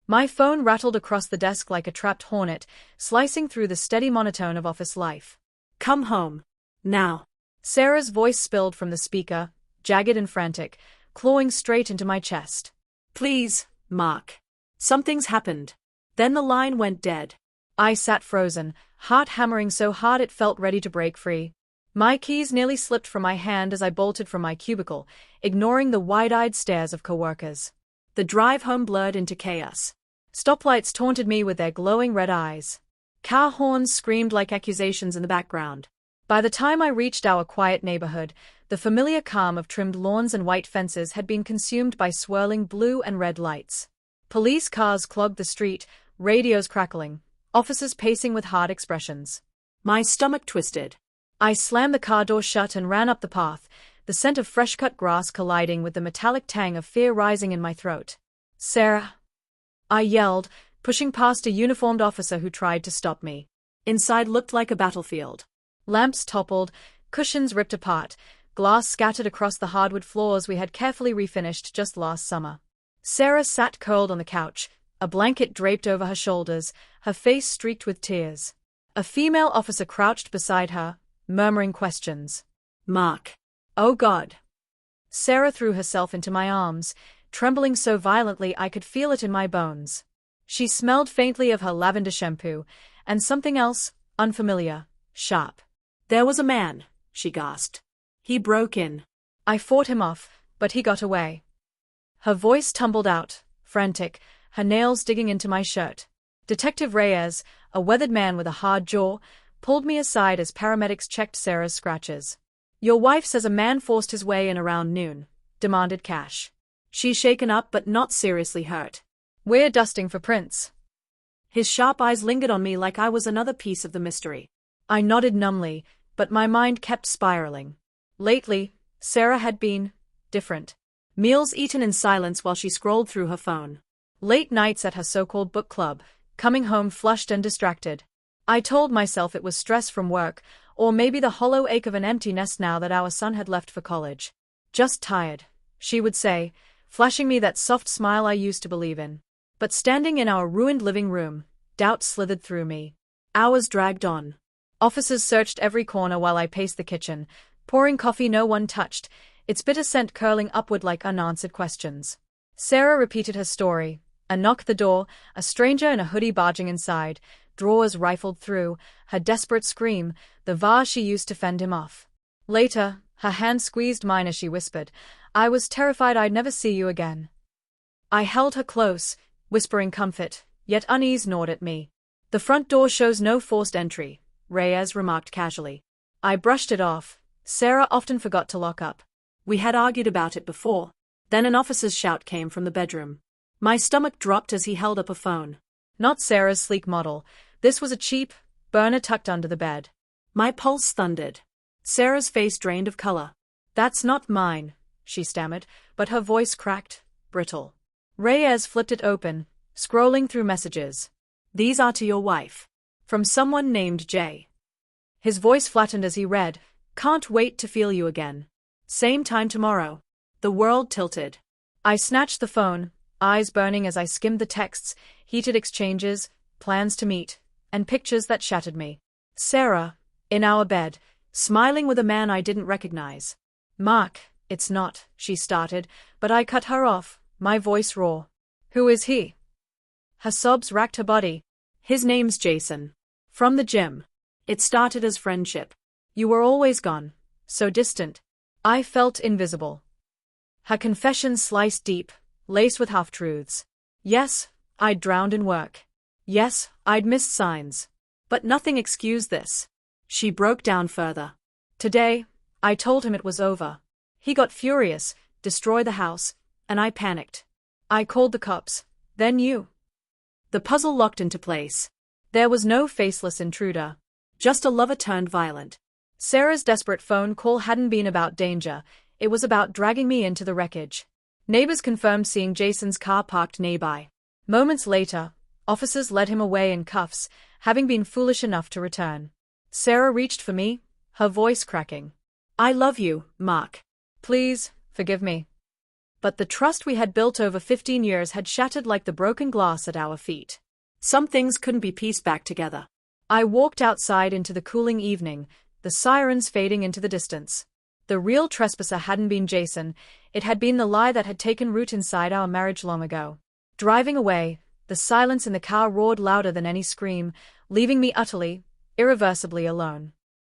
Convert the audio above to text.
My phone rattled across the desk like a trapped hornet, slicing through the steady monotone of office life. Come home. Now. Sarah's voice spilled from the speaker, jagged and frantic, clawing straight into my chest. Please, Mark. Something's happened. Then the line went dead. I sat frozen, heart hammering so hard it felt ready to break free. My keys nearly slipped from my hand as I bolted from my cubicle, ignoring the wide-eyed stares of coworkers. The drive home blurred into chaos. Stoplights taunted me with their glowing red eyes. Car horns screamed like accusations in the background. By the time I reached our quiet neighborhood, the familiar calm of trimmed lawns and white fences had been consumed by swirling blue and red lights. Police cars clogged the street, radios crackling, officers pacing with hard expressions. My stomach twisted. I slammed the car door shut and ran up the path, the scent of fresh-cut grass colliding with the metallic tang of fear rising in my throat. Sarah! I yelled, pushing past a uniformed officer who tried to stop me. Inside looked like a battlefield. Lamps toppled, cushions ripped apart, glass scattered across the hardwood floors we had carefully refinished just last summer. Sarah sat curled on the couch, a blanket draped over her shoulders, her face streaked with tears. A female officer crouched beside her, murmuring questions. Mark. Oh God. Sarah threw herself into my arms, trembling so violently I could feel it in my bones. She smelled faintly of her lavender shampoo, and something else, unfamiliar, sharp. There was a man, she gasped. He broke in. I fought him off, but he got away. Her voice tumbled out, frantic, her nails digging into my shirt. Detective Reyes, a weathered man with a hard jaw, pulled me aside as paramedics checked Sarah's scratches. Your wife says a man forced his way in around noon, demanded cash. She's shaken up but not seriously hurt. We're dusting for prints. His sharp eyes lingered on me like I was another piece of the mystery. I nodded numbly, but my mind kept spiraling. Lately, Sarah had been different. Meals eaten in silence while she scrolled through her phone. Late nights at her so-called book club, coming home flushed and distracted. I told myself it was stress from work, or maybe the hollow ache of an empty nest now that our son had left for college. Just tired, she would say, flashing me that soft smile I used to believe in. But standing in our ruined living room, doubt slithered through me. Hours dragged on. Officers searched every corner while I paced the kitchen, pouring coffee no one touched, its bitter scent curling upward like unanswered questions. Sarah repeated her story. A knock at the door, a stranger in a hoodie barging inside, drawers rifled through, her desperate scream, the vase she used to fend him off. Later, her hand squeezed mine as she whispered, I was terrified I'd never see you again. I held her close, whispering comfort, yet unease gnawed at me. The front door shows no forced entry, Reyes remarked casually. I brushed it off. Sarah often forgot to lock up. We had argued about it before. Then an officer's shout came from the bedroom. My stomach dropped as he held up a phone. Not Sarah's sleek model. This was a cheap burner tucked under the bed. My pulse thundered. Sarah's face drained of color. That's not mine, she stammered, but her voice cracked, brittle. Reyes flipped it open, scrolling through messages. These are to your wife. From someone named Jay. His voice flattened as he read, Can't wait to feel you again. Same time tomorrow. The world tilted. I snatched the phone, eyes burning as I skimmed the texts, heated exchanges, plans to meet, and pictures that shattered me. Sarah, in our bed, smiling with a man I didn't recognize. Mark, it's not, she started, but I cut her off, my voice raw. Who is he? Her sobs racked her body. His name's Jason. From the gym. It started as friendship. You were always gone, so distant. I felt invisible. Her confession sliced deep, laced with half-truths. Yes, I'd drowned in work. Yes, I'd missed signs. But nothing excused this. She broke down further. Today, I told him it was over. He got furious, destroyed the house, and I panicked. I called the cops, then you. The puzzle locked into place. There was no faceless intruder. Just a lover turned violent. Sarah's desperate phone call hadn't been about danger, it was about dragging me into the wreckage. Neighbors confirmed seeing Jason's car parked nearby. Moments later, officers led him away in cuffs, having been foolish enough to return. Sarah reached for me, her voice cracking. I love you, Mark. Please, forgive me. But the trust we had built over 15 years had shattered like the broken glass at our feet. Some things couldn't be pieced back together. I walked outside into the cooling evening, the sirens fading into the distance. The real trespasser hadn't been Jason, it had been the lie that had taken root inside our marriage long ago. Driving away, the silence in the car roared louder than any scream, leaving me utterly, irreversibly alone.